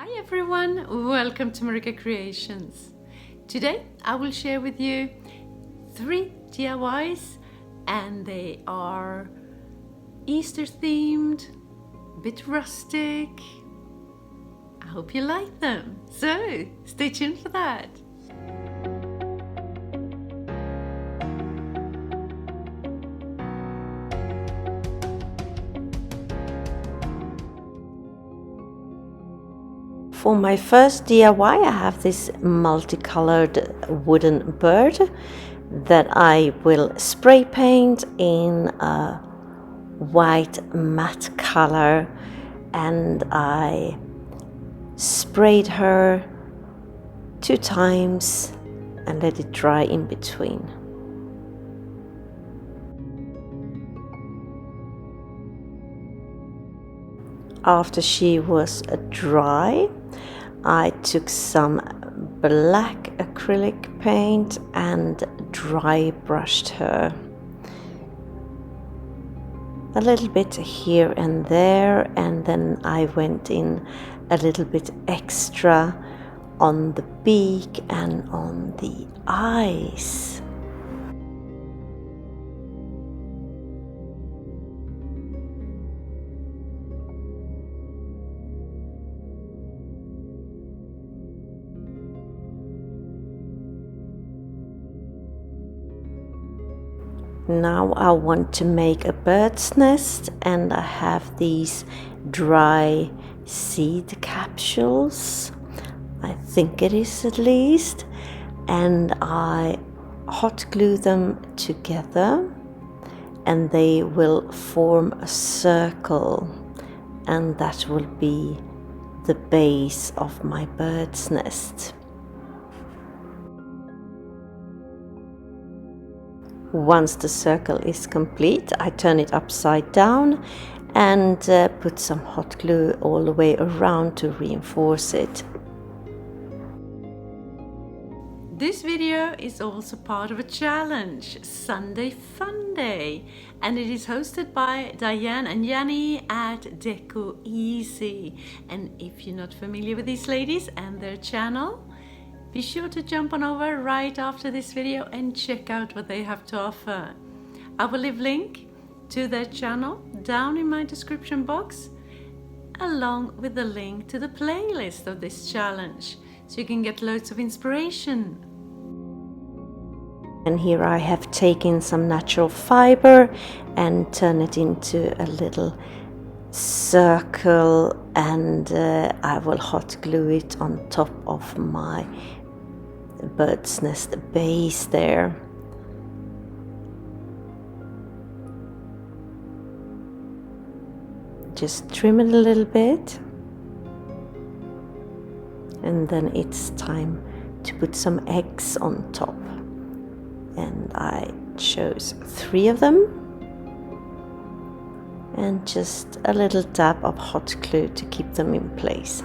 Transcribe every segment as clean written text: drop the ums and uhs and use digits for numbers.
Hi everyone, welcome to MarikaCreations. Today I will share with you 3 DIYs and they are Easter themed, a bit rustic. I hope you like them, so stay tuned for that. For my first DIY, I have this multicolored wooden bird that I will spray paint in a white matte color, and I sprayed her 2 times and let it dry in between. After she was dry, I took some black acrylic paint and dry brushed her a little bit here and there, and then I went in a little bit extra on the beak and on the eyes. Now I want to make a bird's nest, and I have these dry seed capsules, I think it is at least, and I hot glue them together and they will form a circle, and that will be the base of my bird's nest. Once the circle is complete, I turn it upside down and put some hot glue all the way around to reinforce it. This video is also part of a challenge, Sunday Funday, and it is hosted by Dyanne and Janny at Deco. And if you're not familiar with these ladies and their channel, be sure to jump on over right after this video and check out what they have to offer. I will leave a link to their channel down in my description box, along with the link to the playlist of this challenge, so you can get loads of inspiration. And here I have taken some natural fiber and turned it into a little circle, and I will hot glue it on top of my bird's nest base there. Just trim it a little bit, and then it's time to put some eggs on top, and I chose 3 of them, and just a little dab of hot glue to keep them in place.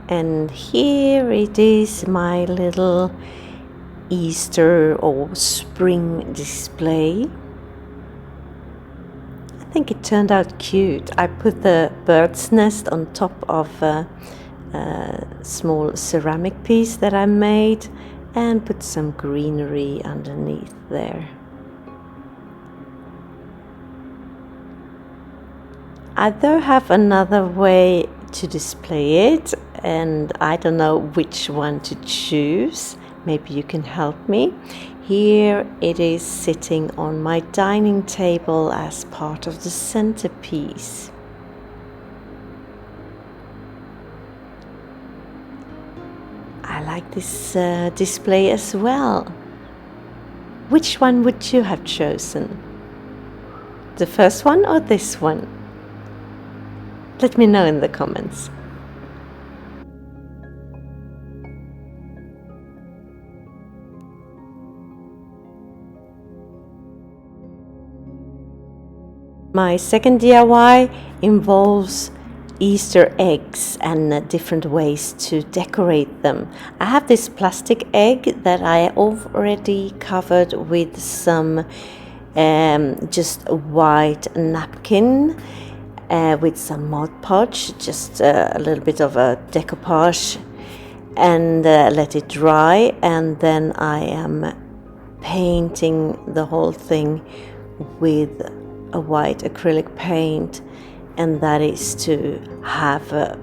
And here it is, my little Easter or spring display. I think it turned out cute. I put the bird's nest on top of a small ceramic piece that I made and put some greenery underneath there. I do have another way to display it, and I don't know which one to choose. Maybe you can help me. Here it is sitting on my dining table as part of the centerpiece. I like this display as well. Which one would you have chosen? The first one or this one? Let me know in the comments. My second DIY involves Easter eggs and different ways to decorate them. I have this plastic egg that I already covered with some just a white napkin with some Mod Podge, just a little bit of a decoupage, and let it dry, and then I am painting the whole thing with a white acrylic paint, and that is to have a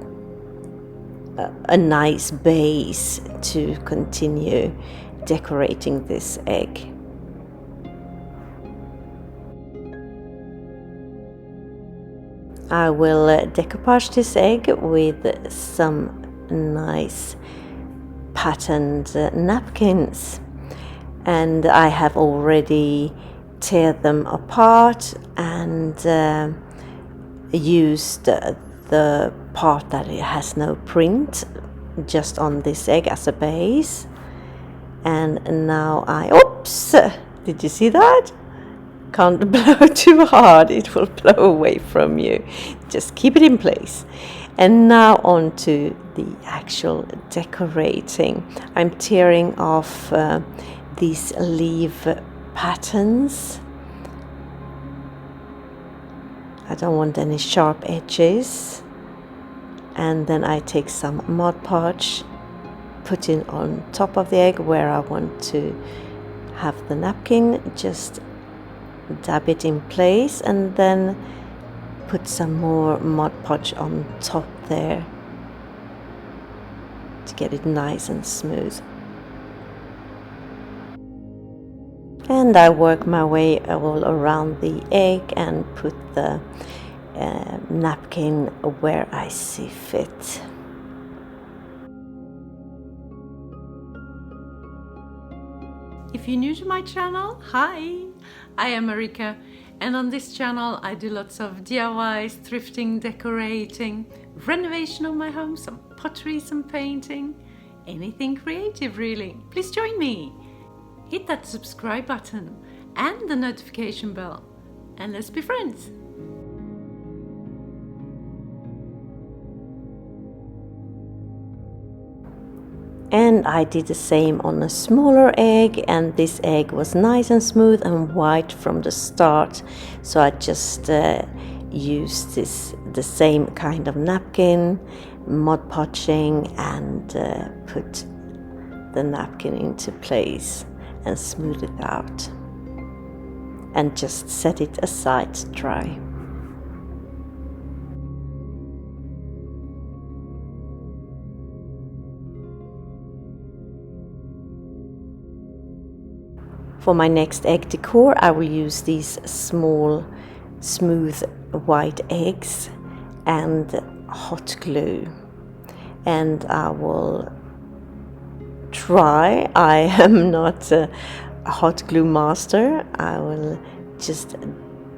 nice base to continue decorating this egg. I will decoupage this egg with some nice patterned napkins, and I have already teared them apart and used the part that it has no print just on this egg as a base. And now oops, did you see that? Can't blow too hard, it will blow away from you. Just keep it in place. And now on to the actual decorating. I'm tearing off these leaf patterns. I don't want any sharp edges. And then I take some Mod Podge, put it on top of the egg where I want to have the napkin, just dab it in place, and then put some more Mod Podge on top there to get it nice and smooth. And I work my way all around the egg and put the napkin where I see fit. If you're new to my channel, hi! I am Marika, and on this channel I do lots of DIYs, thrifting, decorating, renovation of my home, some pottery, some painting, anything creative really. Please join me! Hit that subscribe button and the notification bell, and let's be friends! And I did the same on a smaller egg, and this egg was nice and smooth and white from the start, so I just used the same kind of napkin, Mod Podging, and put the napkin into place and smooth it out and just set it aside to dry. For my next egg decor, I will use these small, smooth white eggs and hot glue. And I will try, I am not a hot glue master, I will just,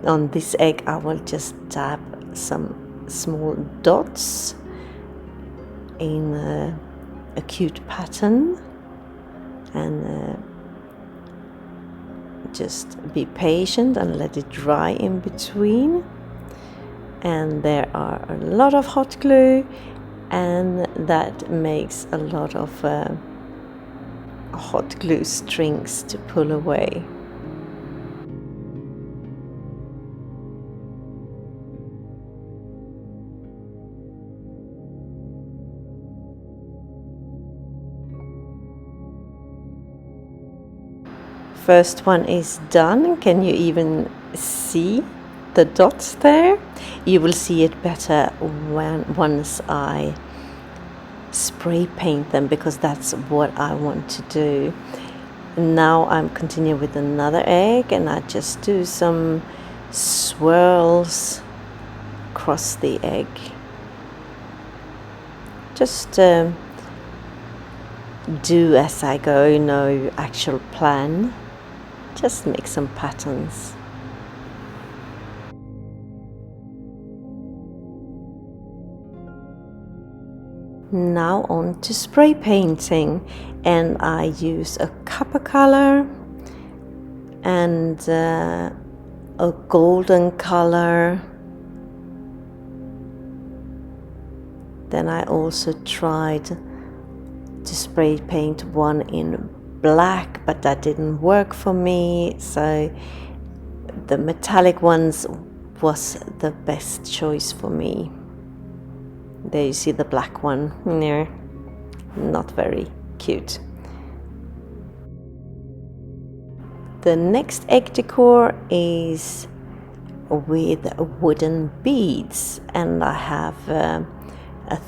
on this egg, I will just dab some small dots in a cute pattern, and just be patient and let it dry in between. And there are a lot of hot glue, and that makes a lot of hot glue strings to pull away. First one is done. Can you even see the dots there? You will see it better once I spray paint them, because that's what I want to do. Now I'm continuing with another egg, and I just do some swirls across the egg. Just do as I go, no actual plan. Just make some patterns. Now on to spray painting, and I use a copper color and a golden color Then I also tried to spray paint one in black, but that didn't work for me, so the metallic ones was the best choice for me. There you see the black one. No, not very cute. The next egg decor is with wooden beads, and I have a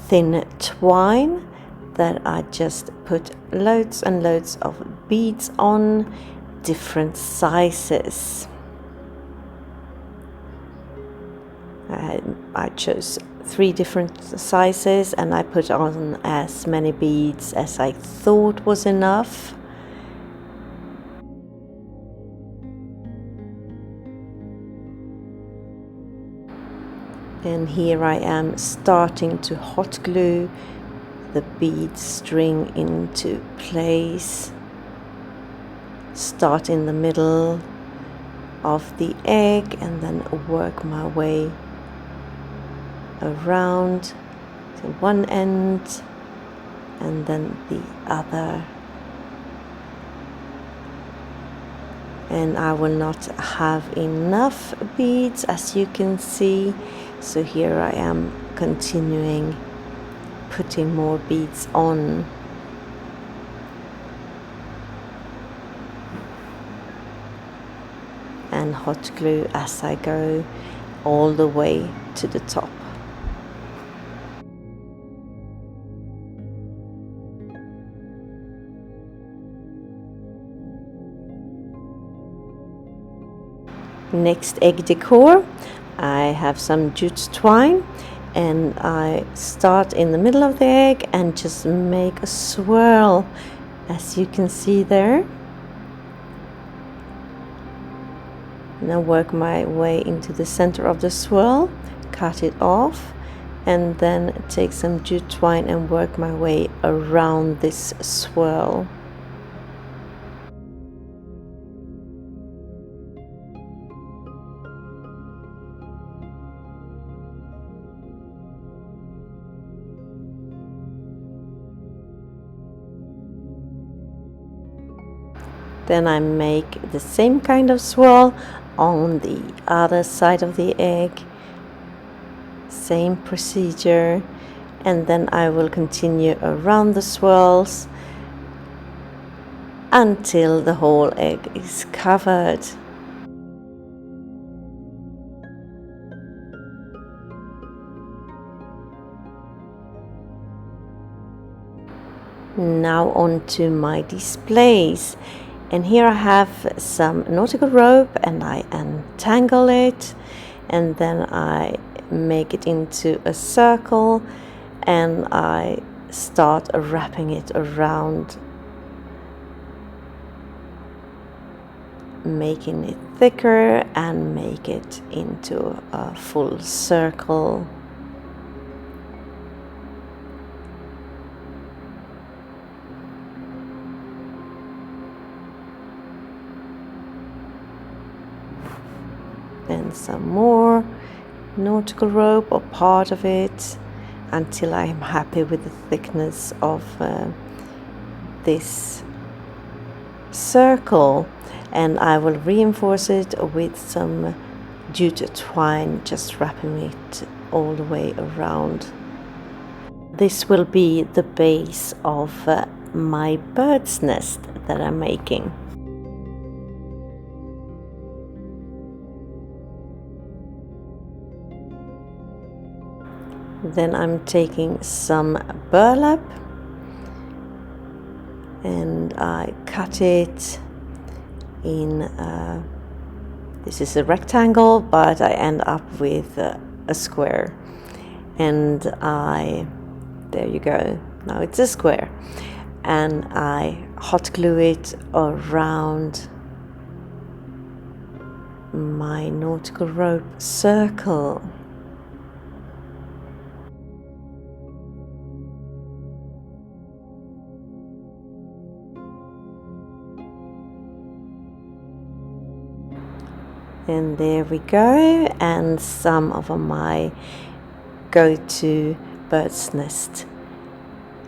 thin twine that I just put loads and loads of beads on, different sizes. I chose 3 different sizes, and I put on as many beads as I thought was enough. And here I am starting to hot glue the bead string into place. Start in the middle of the egg and then work my way around to one end and then the other. And I will not have enough beads, as you can see, so here I am continuing putting more beads on. And hot glue as I go all the way to the top. Next egg decor, I have some jute twine, and I start in the middle of the egg and just make a swirl, as you can see there. Now work my way into the center of the swirl, cut it off, and then take some jute twine and work my way around this swirl. Then I make the same kind of swirl on the other side of the egg. Same procedure. And then I will continue around the swirls until the whole egg is covered. Now on to my displays. And here I have some nautical rope, and I untangle it, and then I make it into a circle, and I start wrapping it around, making it thicker and make it into a full circle. Then some more nautical rope or part of it until I am happy with the thickness of this circle, and I will reinforce it with some jute twine, just wrapping it all the way around. This will be the base of my bird's nest that I'm making. Then I'm taking some burlap and I cut it in, this is a rectangle, but I end up with a square. And there you go, now it's a square. And I hot glue it around my nautical rope circle. And there we go, and some of my go-to bird's nest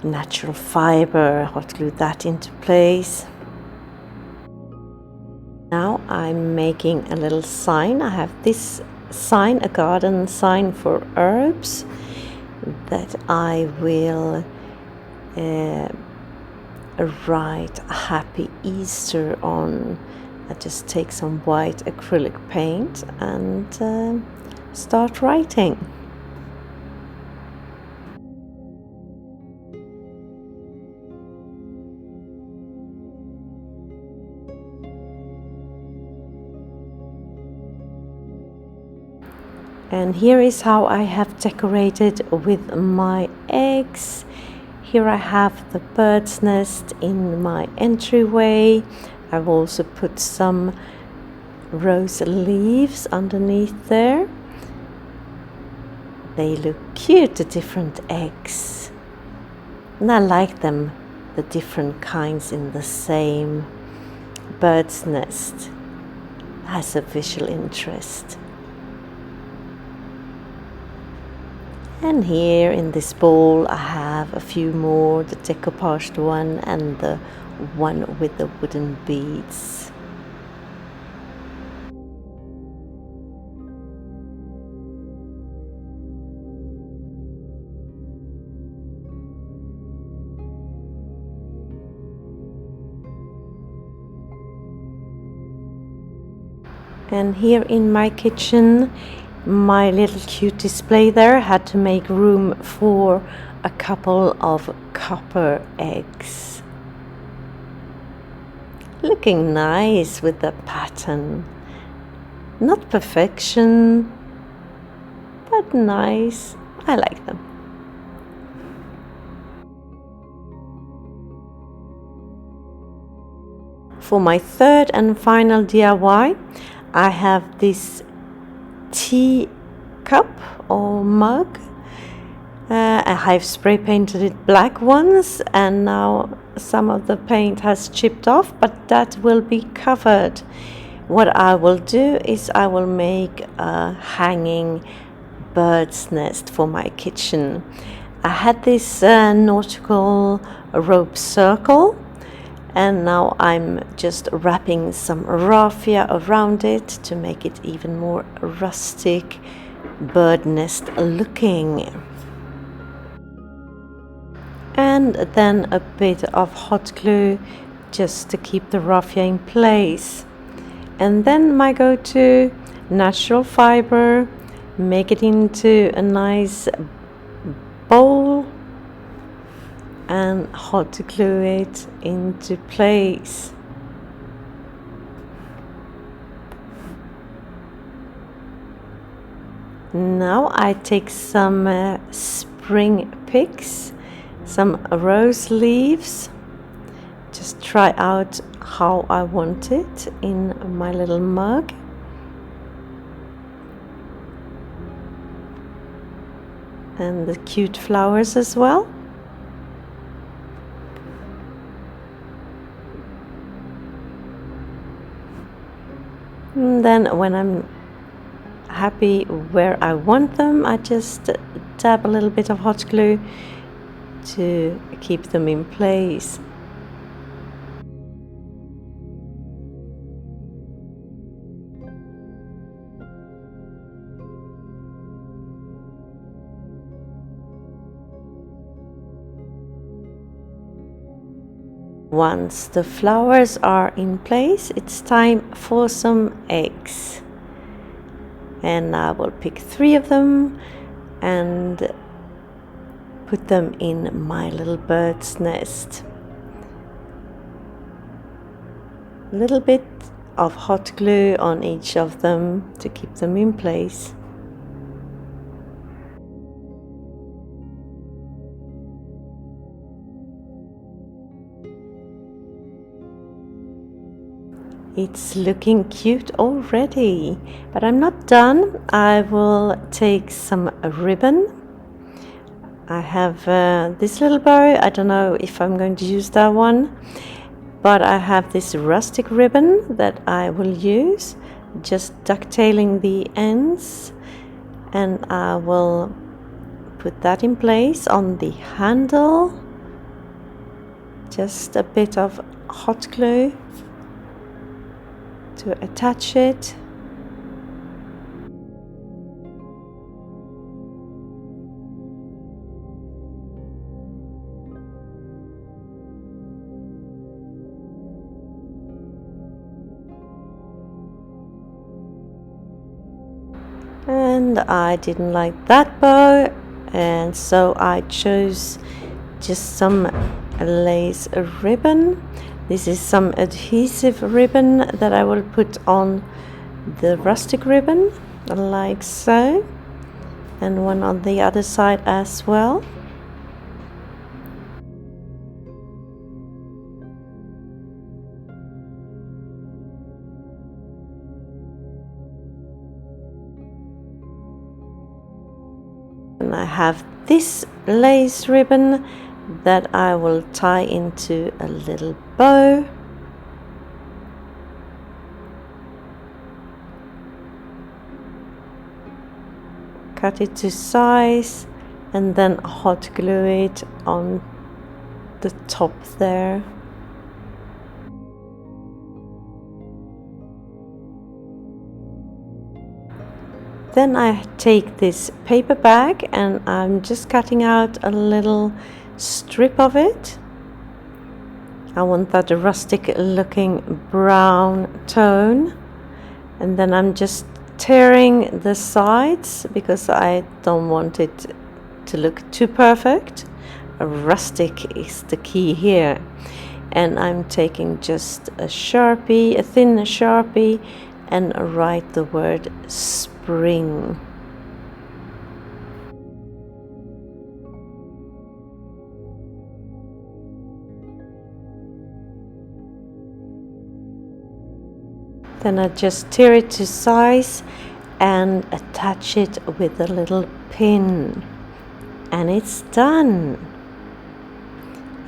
natural fiber, hot glue that into place. Now I'm making a little sign. I have this sign, a garden sign for herbs, that I will write Happy Easter on. I just take some white acrylic paint and start writing. And here is how I have decorated with my eggs. Here I have the bird's nest in my entryway. I've also put some rose leaves underneath there. They look cute, the different eggs. And I like them, the different kinds in the same bird's nest. Has a visual interest. And here in this bowl I have a few more, the decoupaged one and the one with the wooden beads. And here in my kitchen, my little cute display there had to make room for a couple of copper eggs. Looking nice with the pattern. Not perfection, but nice. I like them. For my third and final DIY, I have this tea cup or mug. I have spray painted it black once, and now some of the paint has chipped off, but that will be covered. What I will do is I will make a hanging bird's nest for my kitchen. I had this nautical rope circle, and now I'm just wrapping some raffia around it to make it even more rustic bird nest looking. And then a bit of hot glue just to keep the raffia in place. And then my go-to natural fiber, make it into a nice bowl and hot glue it into place. Now I take some spring picks, some rose leaves, just try out how I want it in my little mug. And the cute flowers as well. And then when I'm happy where I want them, I just dab a little bit of hot glue to keep them in place. Once the flowers are in place, it's time for some eggs. And I will pick 3 of them and put them in my little bird's nest. A little bit of hot glue on each of them to keep them in place. It's looking cute already, but I'm not done. I will take some ribbon. I have this little bow. I don't know if I'm going to use that one, but I have this rustic ribbon that I will use, just ducktailing the ends, and I will put that in place on the handle. Just a bit of hot glue to attach it. And I didn't like that bow, and so I chose just some lace ribbon. This is some adhesive ribbon that I will put on the rustic ribbon, like so, and one on the other side as well. And I have this lace ribbon that I will tie into a little bow. Cut it to size and then hot glue it on the top there. Then I take this paper bag and I'm just cutting out a little strip of it. I want that rustic looking brown tone, and then I'm just tearing the sides because I don't want it to look too perfect. Rustic is the key here, and I'm taking just a Sharpie, a thin Sharpie, and write the word spring. Then I just tear it to size and attach it with a little pin, and it's done.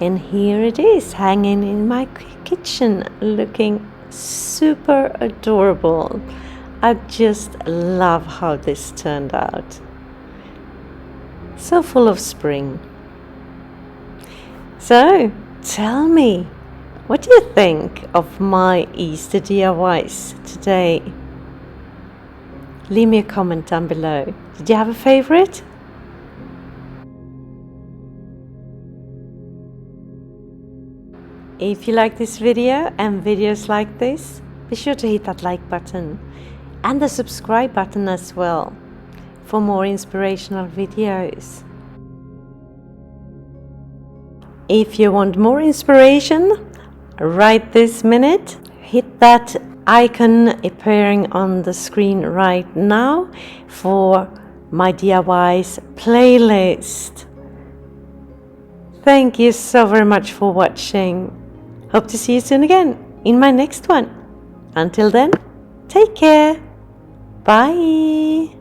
And here it is, hanging in my kitchen, looking super adorable. I just love how this turned out. So full of spring. So tell me, what do you think of my Easter DIYs today? Leave me a comment down below. Did you have a favorite? If you like this video and videos like this, be sure to hit that like button and the subscribe button as well for more inspirational videos. If you want more inspiration right this minute, hit that icon appearing on the screen right now for my DIYs playlist. Thank you so very much for watching. Hope to see you soon again in my next one. Until then, take care. Bye.